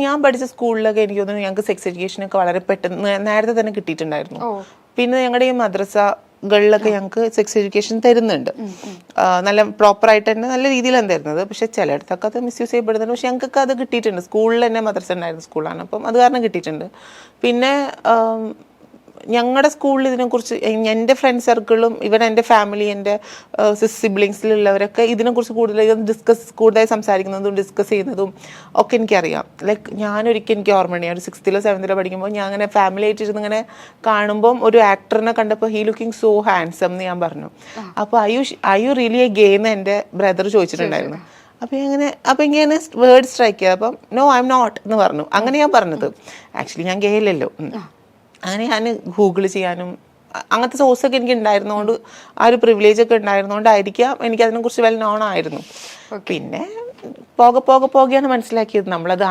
ഞാൻ പഠിച്ച സ്കൂളിലൊക്കെ എനിക്ക് തോന്നുന്നു ഞങ്ങൾക്ക് സെക്സ് എഡ്യൂക്കേഷനൊക്കെ വളരെ പെട്ടെന്ന് നേരത്തെ തന്നെ കിട്ടിയിട്ടുണ്ടായിരുന്നു. പിന്നെ ഞങ്ങളുടെ ഈ മദ്രസകളിലൊക്കെ ഞങ്ങൾക്ക് സെക്സ് എഡ്യൂക്കേഷൻ തരുന്നുണ്ട്. നല്ല പ്രോപ്പറായിട്ട് തന്നെ നല്ല രീതിയിലാണ് തരുന്നത്. പക്ഷെ ചിലയിടത്തൊക്കെ അത് മിസ്യൂസ് ചെയ്യപ്പെടുന്നുണ്ട്. പക്ഷെ ഞങ്ങൾക്കൊക്കെ അത് കിട്ടിയിട്ടുണ്ട്. സ്കൂളിൽ തന്നെ മദ്രസ ഉണ്ടായിരുന്ന സ്കൂളാണ്, അപ്പം അത് കാരണം കിട്ടിയിട്ടുണ്ട്. പിന്നെ ഞങ്ങളുടെ സ്കൂളിൽ ഇതിനെക്കുറിച്ച് എൻ്റെ ഫ്രണ്ട് സർക്കിളും ഇവിടെ എൻ്റെ ഫാമിലി, എൻ്റെ സിബ്ലിങ്സിലുള്ളവരൊക്കെ ഇതിനെക്കുറിച്ച് കൂടുതലായി സംസാരിക്കുന്നതും ഡിസ്കസ് ചെയ്യുന്നതും ഒക്കെ എനിക്കറിയാം. ലൈക്ക് ഞാനൊരിക്കൽ എനിക്ക് ഓർമ്മയുണ്ട്, ഞാൻ ഒരു 6th or 7th പഠിക്കുമ്പോൾ ഞാൻ അങ്ങനെ ഫാമിലി ആയിട്ടിരുന്ന് ഇങ്ങനെ കാണുമ്പം ഒരു ആക്ടറിനെ കണ്ടപ്പോൾ ഹീ ലുക്കിംഗ് സോ ഹാൻസം എന്ന് ഞാൻ പറഞ്ഞു. അപ്പോൾ ഐ യു റിയലി എ ഗേ എന്ന് എൻ്റെ ബ്രദർ ചോദിച്ചിട്ടുണ്ടായിരുന്നു. അപ്പം ഇങ്ങനെ വേർഡ് സ്ട്രൈക്ക് ചെയ്ത് അപ്പം നോ ഐ എം നോട്ട് എന്ന് പറഞ്ഞു. അങ്ങനെ ഞാൻ പറഞ്ഞത് ആക്ച്വലി ഞാൻ ഗേ അല്ലല്ലോ. അങ്ങനെ ഞാൻ ഗൂഗിൾ ചെയ്യാനും അങ്ങനത്തെ സോഴ്സൊക്കെ എനിക്ക് ഉണ്ടായിരുന്നതുകൊണ്ട്, ആ ഒരു പ്രിവിലേജ് ഒക്കെ ഉണ്ടായിരുന്നതുകൊണ്ടായിരിക്കാം എനിക്ക് അതിനെക്കുറിച്ച് വെൽ നോൺ ആയിരുന്നു. പിന്നെ പോകെയാണ് മനസ്സിലാക്കിയത് നമ്മളത്